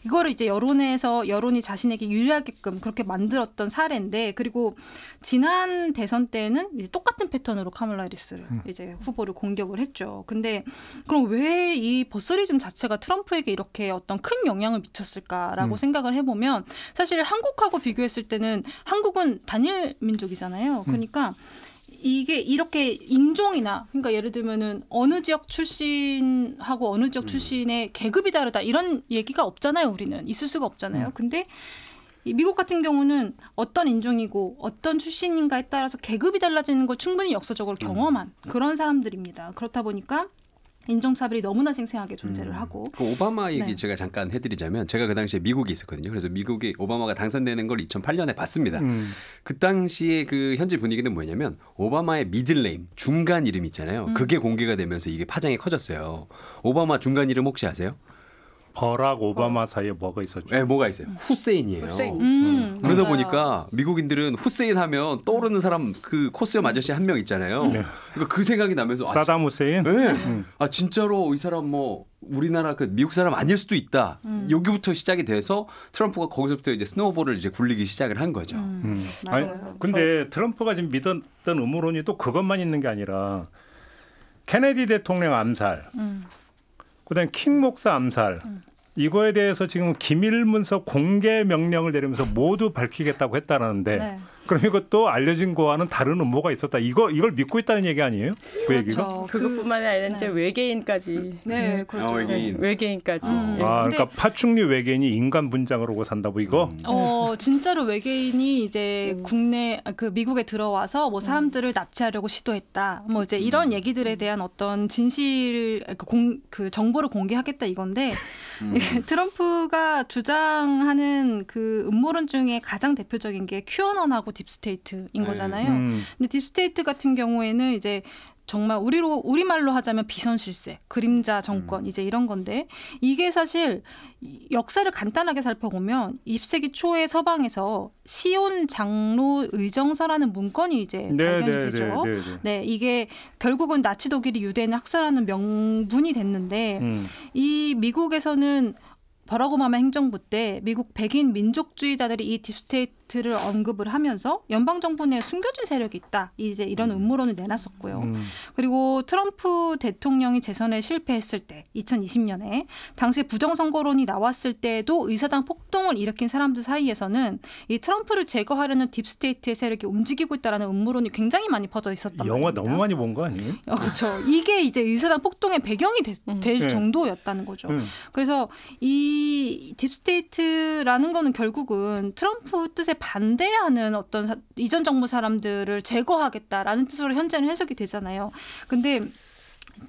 이거를 이제 여론이 자신에게 유리하게끔 그렇게 만들었던 사례인데 그리고 지난 대선 때는 이제 똑같은 패턴으로 카멀라 해리스를 이제 후보를 공격을 했죠. 근데 그럼 왜 이 버서리즘 자체가 트럼프에게 이렇게 어떤 큰 영향을 미쳤을까라고 생각을 해보면 사실 한국하고 비교했을 때는 한국은 단일 민족이잖아요. 그러니까 이게 이렇게 인종이나 그러니까 예를 들면은 어느 지역 출신하고 어느 지역 출신의 계급이 다르다 이런 얘기가 없잖아요. 우리는 있을 수가 없잖아요. 근데 미국 같은 경우는 어떤 인종이고 어떤 출신인가에 따라서 계급이 달라지는 걸 충분히 역사적으로 경험한 그런 사람들입니다. 그렇다 보니까 인종차별이 너무나 생생하게 존재를 하고. 그 오바마 얘기 제가 잠깐 해드리자면 제가 그 당시에 미국에 있었거든요. 그래서 미국이 오바마가 당선되는 걸 2008년에 봤습니다. 그 당시에 그 현지 분위기는 뭐냐면 오바마의 미들네임 중간 이름 있잖아요. 그게 공개가 되면서 이게 파장이 커졌어요. 오바마 중간 이름 혹시 아세요? 버락 오바마 사이에 뭐가 있었죠? 네, 뭐가 있어요. 후세인이에요. 그러다 보니까 미국인들은 후세인 하면 떠오르는 사람 그 코스염 아저씨 한 명 있잖아요. 그러니까 그 생각이 나면서 사담 후세인? 네. 진짜로 이 사람 뭐 우리나라 그 미국 사람 아닐 수도 있다. 여기부터 시작이 돼서 트럼프가 거기서부터 이제 스노우볼을 이제 굴리기 시작을 한 거죠. 아니, 근데 트럼프가 지금 믿었던 음모론이 또 그것만 있는 게 아니라 케네디 대통령 암살. 그다음에 킹 목사 암살 이거에 대해서 지금 기밀 문서 공개 명령을 내리면서 모두 밝히겠다고 했다는데 그럼 이것도 알려진 거와는 다른 음모가 있었다. 이걸 믿고 있다는 얘기 아니에요? 그 얘기가? 그것뿐만이 아니라 이제 외계인까지. 네, 그렇죠. 외계인까지. 그러니까 파충류 외계인이 인간 분장으로 산다고 이거? 진짜로 외계인이 이제 국내 그 미국에 들어와서 뭐 사람들을 납치하려고 시도했다. 뭐 이제 이런 얘기들에 대한 어떤 진실 그 정보를 공개하겠다 이건데 트럼프가 주장하는 그 음모론 중에 가장 대표적인 게 큐어넌하고 딥스테이트인 거잖아요. 근데 딥스테이트 같은 경우에는 이제 정말 우리말로 하자면 비선실세, 그림자 정권 이제 이런 건데 이게 사실 역사를 간단하게 살펴보면 20세기 초에 서방에서 시온 장로 의정서라는 문건이 이제 발견이 되죠. 네, 이게 결국은 나치 독일이 유대인을 학살하는 명분이 됐는데 이 미국에서는 버락 오바마 행정부 때 미국 백인 민족주의자들이 이 딥스테이트 딥스테이트를 언급을 하면서 연방 정부 내에 숨겨진 세력이 있다. 이제 이런 음모론을 내놨었고요. 그리고 트럼프 대통령이 재선에 실패했을 때 2020년에 당시 부정선거론이 나왔을 때도 의사당 폭동을 일으킨 사람들 사이에서는 이 트럼프를 제거하려는 딥스테이트의 세력이 움직이고 있다라는 음모론이 굉장히 많이 퍼져 있었단 영화 말입니다. 너무 많이 본 거 아니에요? 그렇죠. 이게 이제 의사당 폭동의 배경이 될 정도였다는 거죠. 그래서 이 딥스테이트라는 거는 결국은 트럼프 뜻에 반대하는 어떤 이전 정부 사람들을 제거하겠다라는 뜻으로 현재는 해석이 되잖아요. 근데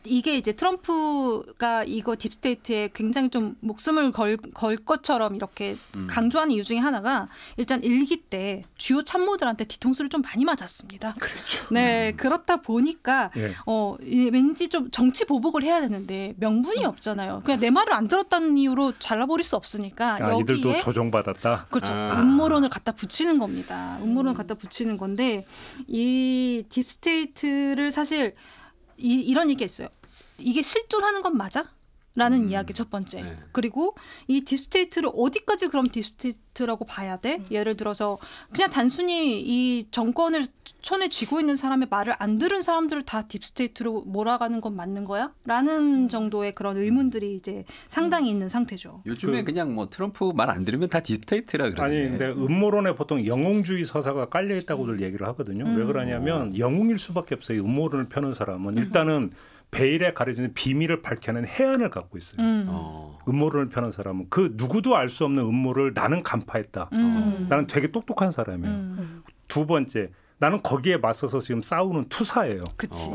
이게 이제 트럼프가 이거 딥스테이트에 굉장히 좀 목숨을 걸 것처럼 이렇게 강조하는 이유 중에 하나가 일단 일기 때 주요 참모들한테 뒤통수를 좀 많이 맞았습니다. 그렇죠. 네, 그렇다 보니까 왠지 좀 정치 보복을 해야 되는데 명분이 없잖아요. 그냥 내 말을 안 들었다는 이유로 잘라버릴 수 없으니까 여기에 이들도 조종받았다. 그렇죠. 음모론을 갖다 붙이는 겁니다. 음모론을 갖다 붙이는 건데 이 딥스테이트를 사실 이런 얘기가 있어요. 이게 실존하는 건 맞아? 라는 이야기 첫 번째. 네. 그리고 이 딥스테이트를 어디까지 그럼 딥스테이트라고 봐야 돼? 예를 들어서 그냥 단순히 이 정권을 손에 쥐고 있는 사람의 말을 안 들은 사람들을 다 딥스테이트로 몰아가는 건 맞는 거야? 라는 정도의 그런 의문들이 이제 상당히 있는 상태죠. 요즘에 그냥 뭐 트럼프 말 안 들으면 다 딥스테이트라 그러는데. 아니 근데 음모론에 보통 영웅주의 서사가 깔려 있다고들 얘기를 하거든요. 왜 그러냐면 영웅일 수밖에 없어요. 음모론을 펴는 사람은 일단은 베일에 가려지는 비밀을 밝혀낸 해안을 갖고 있어요. 음모론을 펴는 사람은 그 누구도 알 수 없는 음모를 나는 간파했다. 나는 되게 똑똑한 사람이에요. 두 번째, 나는 거기에 맞서서 지금 싸우는 투사예요. 그치.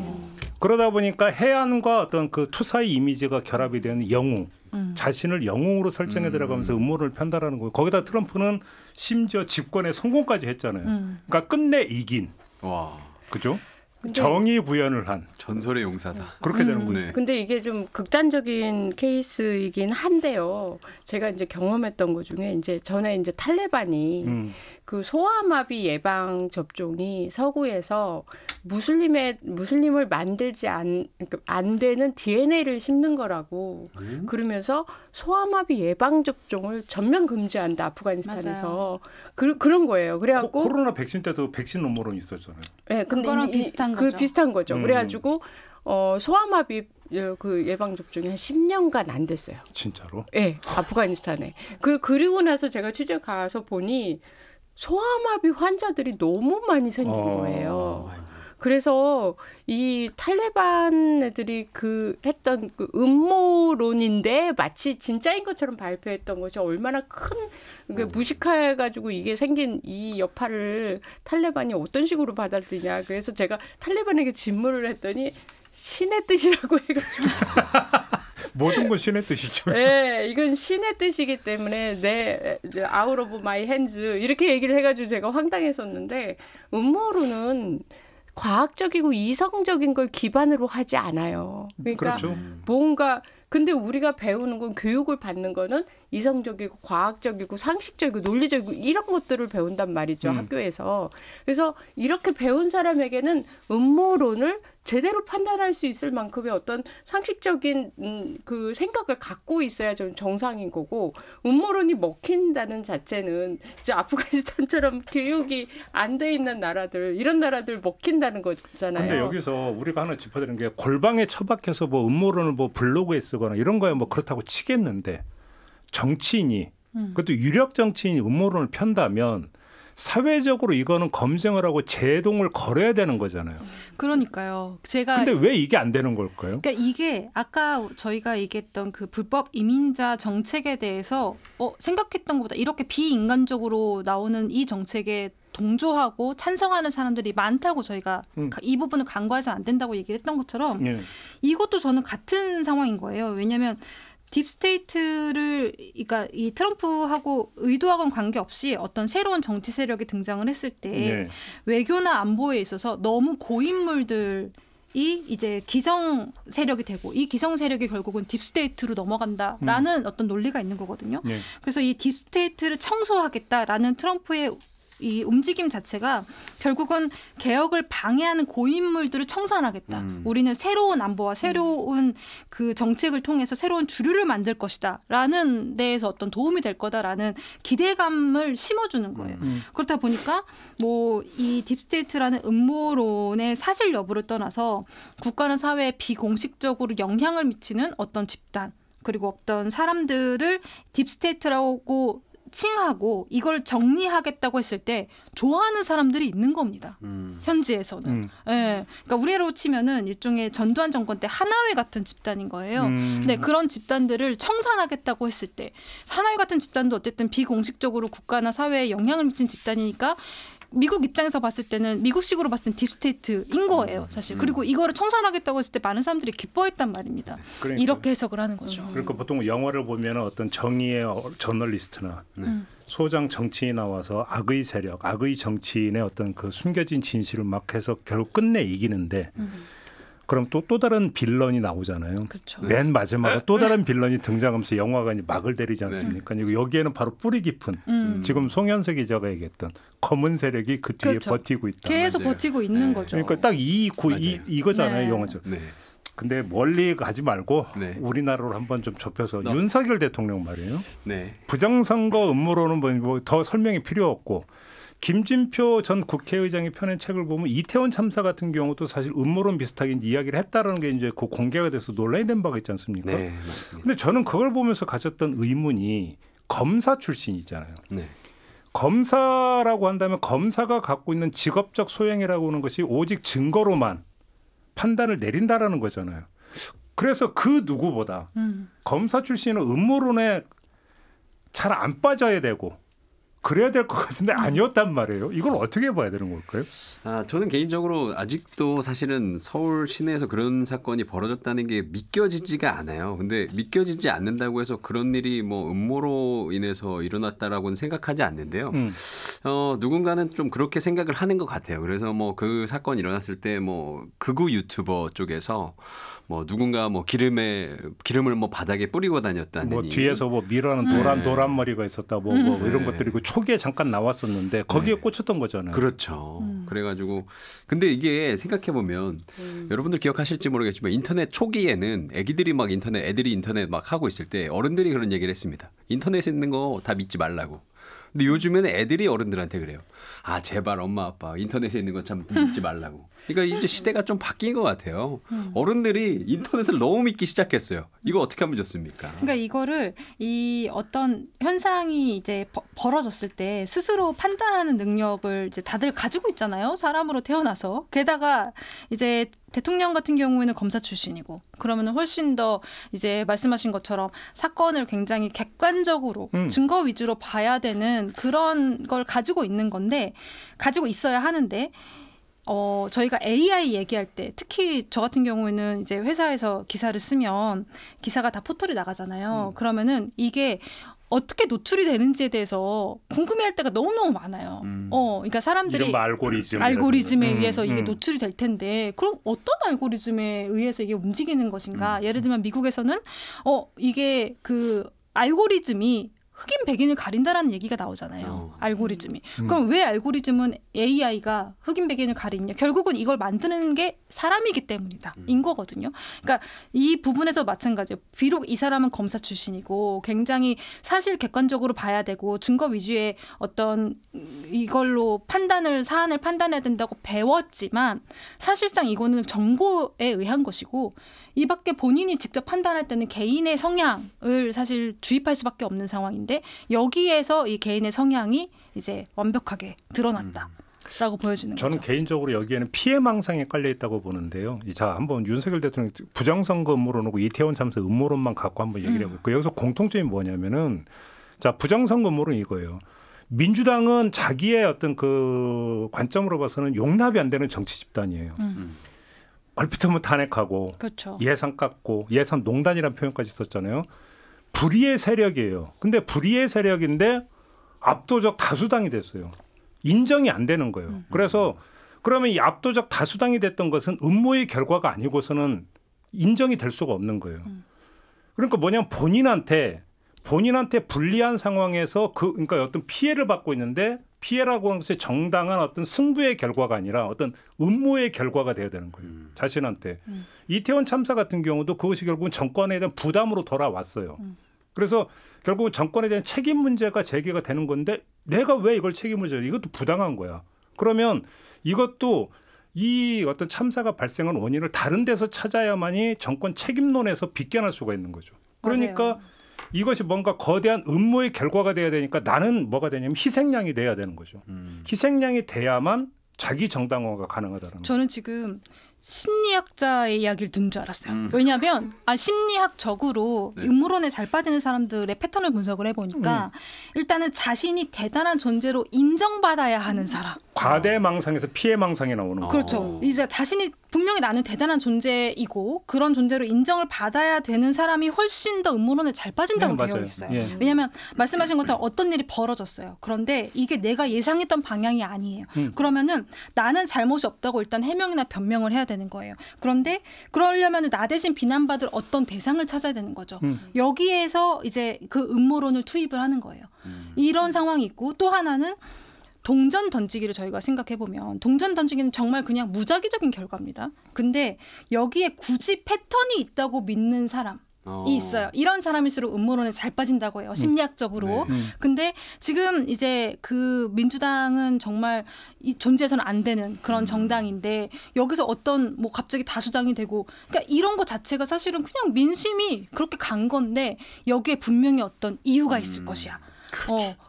그러다 보니까 해안과 어떤 그 투사의 이미지가 결합이 되는 영웅. 자신을 영웅으로 설정해 들어가면서 음모론을 편다라는 거예요. 거기다 트럼프는 심지어 집권에 성공까지 했잖아요. 그러니까 끝내 이긴. 와. 그죠? 정의 구현을 한 전설의 용사다. 그렇게 되는 거예요. 네. 근데 이게 좀 극단적인 케이스이긴 한데요. 제가 이제 경험했던 것 중에 이제 전에 이제 탈레반이 그 소아마비 예방 접종이 서구에서 무슬림을 만들지 안 되는 DNA를 심는 거라고 그러면서 소아마비 예방 접종을 전면 금지한다 아프가니스탄에서 그런 거예요. 그래갖고 코로나 백신 때도 백신 음모론이 있었잖아요. 네, 근데 그거랑 비슷한 거죠. 비슷한 거죠. 그래가지고 소아마비 그 예방 접종이 한 10년간 안 됐어요. 진짜로? 네, 아프가니스탄에. 그리고 나서 제가 취재 가서 보니 소아마비 환자들이 너무 많이 생긴 거예요. 그래서 이 탈레반 애들이 했던 그 음모론인데 마치 진짜인 것처럼 발표했던 것이 얼마나 큰 무식해가지고 이게 생긴 이 여파를 탈레반이 어떤 식으로 받아들이냐. 그래서 제가 탈레반에게 질문을 했더니 신의 뜻이라고 해가지고. 모든 건 신의 뜻이죠. 네, 이건 신의 뜻이기 때문에 out of my hands 이렇게 얘기를 해가지고 제가 황당했었는데 음모론은 과학적이고 이성적인 걸 기반으로 하지 않아요. 그러니까 그렇죠. 뭔가 근데 우리가 배우는 건 교육을 받는 거는 이성적이고 과학적이고 상식적이고 논리적이고 이런 것들을 배운단 말이죠. 학교에서. 그래서 이렇게 배운 사람에게는 음모론을 제대로 판단할 수 있을 만큼의 어떤 상식적인 그 생각을 갖고 있어야 좀 정상인 거고 음모론이 먹힌다는 자체는 이제 아프가니스탄처럼 교육이 안 돼 있는 나라들 이런 나라들 먹힌다는 거잖아요. 근데 여기서 우리가 하나 짚어드리는 게 골방에 처박혀서 뭐 음모론을 뭐 블로그에 쓰거나 이런 거야 뭐 그렇다고 치겠는데 정치인이 그것도 유력 정치인이 음모론을 편다면 사회적으로 이거는 검증을 하고 제동을 걸어야 되는 거잖아요. 그러니까요. 근데 왜 이게 안 되는 걸까요? 그러니까 이게 아까 저희가 얘기했던 그 불법 이민자 정책에 대해서 생각했던 것보다 이렇게 비인간적으로 나오는 이 정책에 동조하고 찬성하는 사람들이 많다고 저희가 이 부분을 간과해서 안 된다고 얘기를 했던 것처럼 이것도 저는 같은 상황인 거예요. 왜냐하면 딥스테이트를 그러니까 이 트럼프하고 의도하고는 관계없이 어떤 새로운 정치 세력이 등장을 했을 때 외교나 안보에 있어서 너무 고인물들이 이제 기성 세력이 되고 이 기성 세력이 결국은 딥스테이트로 넘어간다라는 어떤 논리가 있는 거거든요. 그래서 이 딥스테이트를 청소하겠다라는 트럼프의 이 움직임 자체가 결국은 개혁을 방해하는 고인물들을 청산하겠다. 우리는 새로운 안보와 새로운 그 정책을 통해서 새로운 주류를 만들 것이다라는 데에서 어떤 도움이 될 거다라는 기대감을 심어주는 거예요. 그렇다 보니까 뭐 이 딥스테이트라는 음모론의 사실 여부를 떠나서 국가나 사회에 비공식적으로 영향을 미치는 어떤 집단 그리고 어떤 사람들을 딥스테이트라고 칭하고 이걸 정리하겠다고 했을 때 좋아하는 사람들이 있는 겁니다. 현지에서는. 예. 그러니까 우리로 치면은 일종의 전두환 정권 때 하나회 같은 집단인 거예요. 근데 그런 집단들을 청산하겠다고 했을 때 하나회 같은 집단도 어쨌든 비공식적으로 국가나 사회에 영향을 미친 집단이니까 미국 입장에서 봤을 때는 미국식으로 봤을 때는 딥스테이트인 거예요, 사실. 그리고 이거를 청산하겠다고 했을 때 많은 사람들이 기뻐했단 말입니다. 그러니까, 이렇게 해석을 하는 거죠. 그러니까 보통 영화를 보면 어떤 정의의 저널리스트나 소장 정치인이 나와서 악의 세력, 악의 정치인의 어떤 그 숨겨진 진실을 막 해서 결국 끝내 이기는데 그럼 또 다른 빌런이 나오잖아요. 그렇죠. 맨 마지막에 또 다른 빌런이 등장하면서 영화가 이제 막을 내리지 않습니까? 네. 여기에는 바로 뿌리 깊은 지금 송현석 기자가 얘기했던 검은 세력이 그 뒤에 그렇죠. 버티고 있다. 계속 맞아요. 버티고 있는 거죠. 그러니까 딱 이거잖아요, 네. 영화죠. 네. 근데 멀리 가지 말고 네. 우리나라로 한번 좀 좁혀서 윤석열 대통령 말이에요. 네. 부정선거 음모론은 뭐 더 설명이 필요 없고 김진표 전 국회의장이 펴낸 책을 보면 이태원 참사 같은 경우도 사실 음모론 비슷하게 이야기를 했다라는 게 이제 그 공개가 돼서 논란이 된 바가 있지 않습니까? 네, 맞습니다. 근데 저는 그걸 보면서 가졌던 의문이 검사 출신이잖아요. 네. 검사라고 한다면 검사가 갖고 있는 직업적 소양이라고 하는 것이 오직 증거로만 판단을 내린다라는 거잖아요. 그래서 그 누구보다 검사 출신은 음모론에 잘 안 빠져야 되고 그래야 될 것 같은데 아니었단 말이에요. 이걸 어떻게 봐야 되는 걸까요? 저는 개인적으로 아직도 사실은 서울 시내에서 그런 사건이 벌어졌다는 게 믿겨지지가 않아요. 근데 믿겨지지 않는다고 해서 그런 일이 뭐 음모로 인해서 일어났다라고는 생각하지 않는데요. 누군가는 좀 그렇게 생각을 하는 것 같아요. 그래서 뭐 그 사건이 일어났을 때 뭐 극우 유튜버 쪽에서 뭐 누군가 뭐 기름을 뭐 바닥에 뿌리고 다녔다느니 뭐 뒤에서 뭐 밀어는 노란 머리가 있었다 뭐 이런 것들이고 초기에 잠깐 나왔었는데 거기에 꽂혔던 거잖아요. 그렇죠. 그래가지고 근데 이게 생각해 보면 여러분들 기억하실지 모르겠지만 인터넷 초기에는 애들이 인터넷 막 하고 있을 때 어른들이 그런 얘기를 했습니다. 인터넷에 있는 거 다 믿지 말라고. 근데 요즘에는 애들이 어른들한테 그래요. 아 제발 엄마 아빠 인터넷에 있는 거 참 믿지 말라고. 그러니까 이제 시대가 좀 바뀐 것 같아요. 어른들이 인터넷을 너무 믿기 시작했어요. 이거 어떻게 하면 좋습니까? 그러니까 이거를 이 어떤 현상이 이제 벌어졌을 때 스스로 판단하는 능력을 이제 다들 가지고 있잖아요. 사람으로 태어나서. 게다가 이제 대통령 같은 경우에는 검사 출신이고 그러면은 훨씬 더 이제 말씀하신 것처럼 사건을 굉장히 객관적으로 증거 위주로 봐야 되는 그런 걸 가지고 있는 건데 가지고 있어야 하는데 저희가 AI 얘기할 때 특히 저 같은 경우에는 이제 회사에서 기사를 쓰면 기사가 다 포털에 나가잖아요. 그러면은 이게 어떻게 노출이 되는지에 대해서 궁금해할 때가 너무너무 많아요. 그러니까 사람들이 알고리즘에 의해서 이게 노출이 될 텐데 그럼 어떤 알고리즘에 의해서 이게 움직이는 것인가? 예를 들면 미국에서는 이게 그 알고리즘이 흑인 백인을 가린다라는 얘기가 나오잖아요. 알고리즘이. 그럼 왜 알고리즘은 AI가 흑인 백인을 가리냐? 결국은 이걸 만드는 게 사람이기 때문이다. 인 거거든요. 그러니까 이 부분에서 마찬가지예요. 비록 이 사람은 검사 출신이고 굉장히 사실 객관적으로 봐야 되고 증거 위주의 어떤 이걸로 사안을 판단해야 된다고 배웠지만 사실상 이거는 정보에 의한 것이고 이 밖에 본인이 직접 판단할 때는 개인의 성향을 사실 주입할 수밖에 없는 상황인데 여기에서 이 개인의 성향이 이제 완벽하게 드러났다라고 보여지는 거죠. 저는 개인적으로 여기에는 피해망상에 깔려 있다고 보는데요. 자, 한번 윤석열 대통령 부정선거 음모론하고 이태원 참사 음모론만 갖고 한번 얘기를 해볼게요. 여기서 공통점이 뭐냐면은 자, 부정선거 음모론 이거예요. 민주당은 자기의 어떤 그 관점으로 봐서는 용납이 안 되는 정치 집단이에요. 얼핏하면 탄핵하고 그렇죠. 예산 깎고 예산 농단이라는 표현까지 썼잖아요. 불의의 세력이에요. 근데 불의의 세력인데 압도적 다수당이 됐어요. 인정이 안 되는 거예요. 그래서 그러면 이 압도적 다수당이 됐던 것은 음모의 결과가 아니고서는 인정이 될 수가 없는 거예요. 그러니까 뭐냐면 본인한테 불리한 상황에서 그러니까 어떤 피해를 받고 있는데 피해라고 하는 것이 정당한 어떤 승부의 결과가 아니라 어떤 음모의 결과가 돼야 되는 거예요. 자신한테. 이태원 참사 같은 경우도 그것이 결국은 정권에 대한 부담으로 돌아왔어요. 그래서 결국은 정권에 대한 책임 문제가 제기가 되는 건데 내가 왜 이걸 책임을 져요? 이것도 부당한 거야. 그러면 이것도 이 어떤 참사가 발생한 원인을 다른 데서 찾아야만이 정권 책임론에서 빗겨날 수가 있는 거죠. 그러니까 맞아요. 이것이 뭔가 거대한 음모의 결과가 돼야 되니까 나는 뭐가 되냐면 희생양이 돼야 되는 거죠. 희생양이 돼야만 자기 정당화가 가능하다는 거죠. 저는 지금 심리학자의 이야기를 듣는 줄 알았어요. 왜냐하면 심리학적으로 네. 음모론에 잘 빠지는 사람들의 패턴을 분석을 해보니까 일단은 자신이 대단한 존재로 인정받아야 하는 사람. 과대망상에서 피해망상이 나오는 거죠. 그렇죠. 이제 자신이 분명히 나는 대단한 존재이고 그런 존재로 인정을 받아야 되는 사람이 훨씬 더 음모론에 잘 빠진다고 네, 되어 맞아요. 있어요. 예. 왜냐하면 말씀하신 것처럼 어떤 일이 벌어졌어요. 그런데 이게 내가 예상했던 방향이 아니에요. 그러면은 나는 잘못이 없다고 일단 해명이나 변명을 해야 되는 거예요. 그런데 그러려면 나 대신 비난받을 어떤 대상을 찾아야 되는 거죠. 여기에서 이제 그 음모론을 투입을 하는 거예요. 이런 상황이 있고 또 하나는 동전 던지기를 저희가 생각해보면 동전 던지기는 정말 그냥 무작위적인 결과입니다. 근데 여기에 굳이 패턴이 있다고 믿는 사람이 있어요. 이런 사람일수록 음모론에 잘 빠진다고 해요. 심리학적으로. 네. 근데 지금 이제 그 민주당은 정말 이 존재해서는 안 되는 그런 정당인데 여기서 어떤 뭐 갑자기 다수당이 되고 그러니까 이런 거 자체가 사실은 그냥 민심이 그렇게 간 건데 여기에 분명히 어떤 이유가 있을 것이야.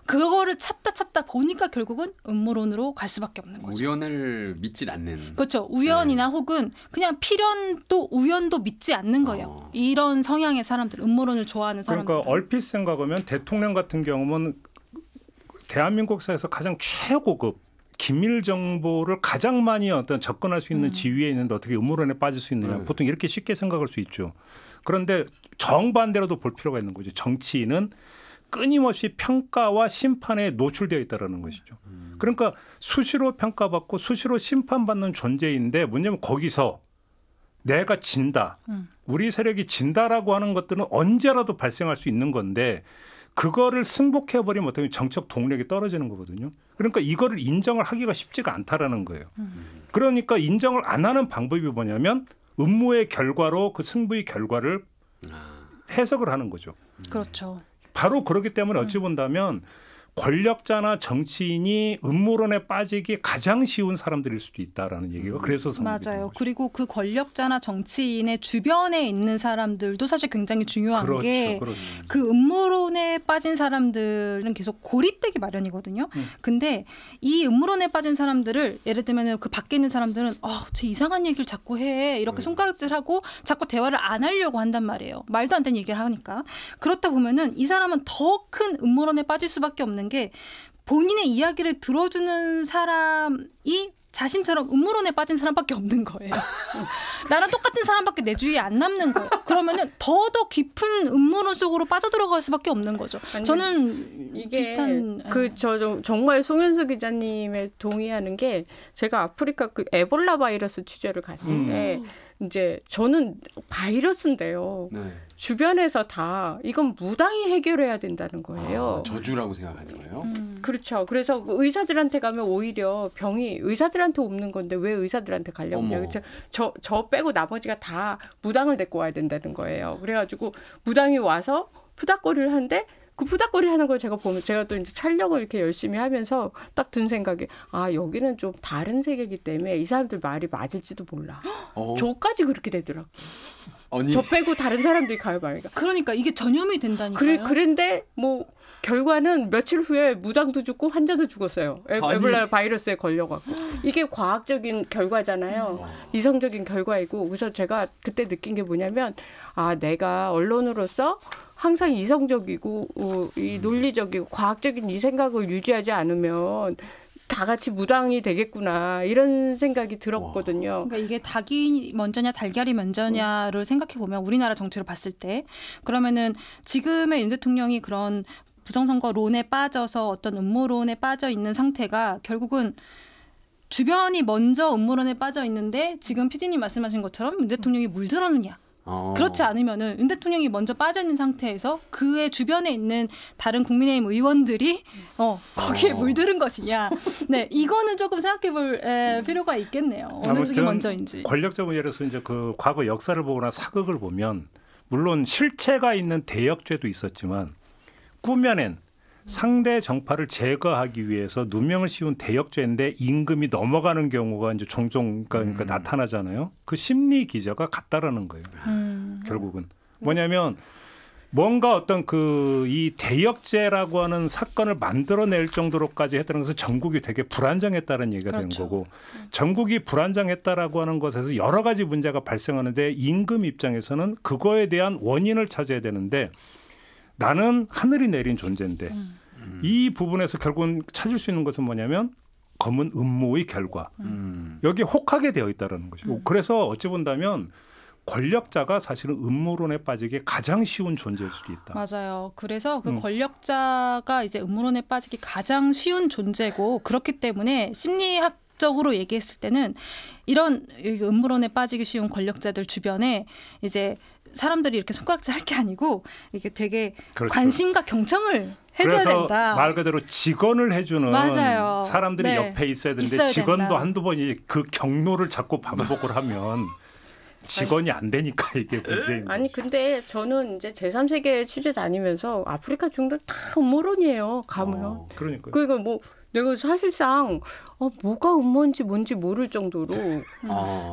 그거를 찾다 보니까 결국은 음모론으로 갈 수밖에 없는 거죠. 우연을 믿질 않는. 그렇죠. 우연이나 혹은 그냥 필연도 우연도 믿지 않는 거예요. 이런 성향의 사람들, 음모론을 좋아하는 사람들. 그러니까 얼핏 생각하면 대통령 같은 경우는 대한민국사에서 가장 최고급 기밀 정보를 가장 많이 어떤 접근할 수 있는 지위에 있는데 어떻게 음모론에 빠질 수 있느냐. 보통 이렇게 쉽게 생각할 수 있죠. 그런데 정반대로도 볼 필요가 있는 거죠. 정치인은 끊임없이 평가와 심판에 노출되어 있다는 것이죠. 그러니까 수시로 평가받고 수시로 심판받는 존재인데 뭐냐면 거기서 내가 진다. 우리 세력이 진다라고 하는 것들은 언제라도 발생할 수 있는 건데 그거를 승복해버리면 어떻게 정책 동력이 떨어지는 거거든요. 그러니까 이거를 인정을 하기가 쉽지가 않다라는 거예요. 그러니까 인정을 안 하는 방법이 뭐냐면 음모의 결과로 그 승부의 결과를 해석을 하는 거죠. 그렇죠. 바로 그렇기 때문에 어찌 본다면 권력자나 정치인이 음모론에 빠지기 가장 쉬운 사람들일 수도 있다라는 얘기가 그래서 성립이 된 맞아요. 거죠. 그리고 그 권력자나 정치인의 주변에 있는 사람들도 사실 굉장히 중요한 그렇죠, 게 그렇죠. 그 음모론에 빠진 사람들은 계속 고립되기 마련이거든요. 근데 이 음모론에 빠진 사람들을 예를 들면 그 밖에 있는 사람들은 쟤 이상한 얘기를 자꾸 해 이렇게 손가락질하고 자꾸 대화를 안 하려고 한단 말이에요. 말도 안 되는 얘기를 하니까. 그렇다 보면은 이 사람은 더 큰 음모론에 빠질 수밖에 없는 게 본인의 이야기를 들어주는 사람이 자신처럼 음모론에 빠진 사람밖에 없는 거예요. 나랑 똑같은 사람밖에 내 주위에 안 남는 거예요. 그러면은 더 깊은 음모론 속으로 빠져들어갈 수밖에 없는 거죠. 저는 이게 비슷한 정말 송현수 기자님에 동의하는 게 제가 아프리카 그 에볼라 바이러스 취재를 갔을 때 이제 저는 바이러스인데요. 네. 주변에서 다 이건 무당이 해결해야 된다는 거예요. 저주라고 생각하는 거예요? 그렇죠. 그래서 의사들한테 가면 오히려 병이 의사들한테 없는 건데 왜 의사들한테 가려고 그래요. 저 빼고 나머지가 다 무당을 데리고 와야 된다는 거예요. 그래가지고 무당이 와서 푸닥거리를 하는데 그 푸닥거리 하는 걸 제가 보면 제가 또 이제 촬영을 이렇게 열심히 하면서 딱 든 생각이 여기는 좀 다른 세계이기 때문에 이 사람들 말이 맞을지도 몰라. 저까지 그렇게 되더라고. 아니. 저 빼고 다른 사람들이 가요 말이야. 그러니까 이게 전염이 된다니까요. 그런데 뭐 결과는 며칠 후에 무당도 죽고 환자도 죽었어요. 에볼라 바이러스에 걸려갖고. 이게 과학적인 결과잖아요. 이성적인 결과이고. 그래서 제가 그때 느낀 게 뭐냐면 내가 언론으로서 항상 이성적이고 이 논리적이고 과학적인 이 생각을 유지하지 않으면 다 같이 무당이 되겠구나 이런 생각이 들었거든요. 그러니까 이게 닭이 먼저냐 달걀이 먼저냐를 생각해 보면 우리나라 정치를 봤을 때 그러면은 지금의 윤 대통령이 그런 부정선거론에 빠져서 어떤 음모론에 빠져 있는 상태가 결국은 주변이 먼저 음모론에 빠져 있는데 지금 PD님 말씀하신 것처럼 윤 대통령이 물들었느냐. 그렇지 않으면은 윤 대통령이 먼저 빠져 있는 상태에서 그의 주변에 있는 다른 국민의힘 의원들이 거기에 물들은 것이냐. 네, 이거는 조금 생각해볼 필요가 있겠네요. 어느 쪽이 먼저인지. 권력적 문제로서 이제 그 과거 역사를 보거나 사극을 보면 물론 실체가 있는 대역죄도 있었지만 꾸며낸 상대 정파를 제거하기 위해서 누명을 씌운 대역죄인데 임금이 넘어가는 경우가 이제 종종 그러니까 나타나잖아요. 그 심리 기저가 같다라는 거예요. 결국은 뭐냐면 뭔가 어떤 이 대역죄라고 하는 사건을 만들어낼 정도로까지 했다는 것은 전국이 되게 불안정했다는 얘기가 되는 거고 전국이 불안정했다라고 하는 것에서 여러 가지 문제가 발생하는데 임금 입장에서는 그거에 대한 원인을 찾아야 되는데 나는 하늘이 내린 존재인데 이 부분에서 결국은 찾을 수 있는 것은 뭐냐면 검은 음모의 결과. 여기에 혹하게 되어 있다는 것이고 그래서 어찌 본다면 권력자가 사실은 음모론에 빠지기 가장 쉬운 존재일 수도 있다. 맞아요. 그래서 그 권력자가 이제 음모론에 빠지기 가장 쉬운 존재고 그렇기 때문에 심리학적으로 얘기했을 때는 이런 음모론에 빠지기 쉬운 권력자들 주변에 이제 사람들이 이렇게 손가락질 할 게 아니고 이게 되게 그렇죠. 관심과 경청을 해줘야 그래서 된다. 말 그대로 직언을 해주는 맞아요. 사람들이 네. 옆에 있어야 되는데 있어야 직언도 된다. 한두 번이 그 경로를 자꾸 반복을 하면 직언이 안 되니까 이게 문제인 거죠. 아니 근데 저는 이제 제3세계 취재 다니면서 아프리카 중도 다 음모론이에요. 가면. 그러니까요. 그러니까 뭐 내가 사실상 뭐가 음모인지 뭔지 모를 정도로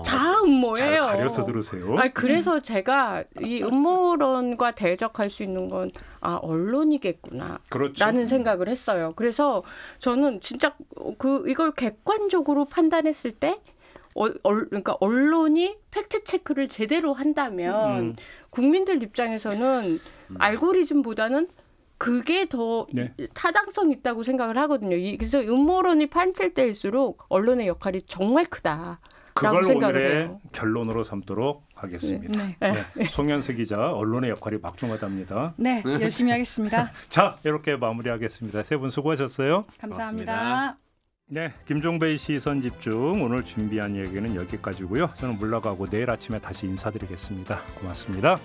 다 음모예요. 잘 가려서 들으세요. 아니, 그래서 제가 이 음모론과 대적할 수 있는 건 언론이겠구나. 그렇죠. 라는 생각을 했어요. 그래서 저는 진짜 이걸 객관적으로 판단했을 때 그러니까 언론이 팩트 체크를 제대로 한다면 국민들 입장에서는 알고리즘보다는 그게 더 네. 타당성 있다고 생각을 하거든요. 그래서 음모론이 판칠 때일수록 언론의 역할이 정말 크다라고 그걸 생각을 오늘의 해요. 결론으로 삼도록 하겠습니다. 네. 송현석 기자, 언론의 역할이 막중하답니다. 네, 열심히 하겠습니다. 자, 이렇게 마무리하겠습니다. 세 분 수고하셨어요. 감사합니다. 고맙습니다. 네, 김종배의 시선 집중 오늘 준비한 얘기는 여기까지고요. 저는 물러가고 내일 아침에 다시 인사드리겠습니다. 고맙습니다.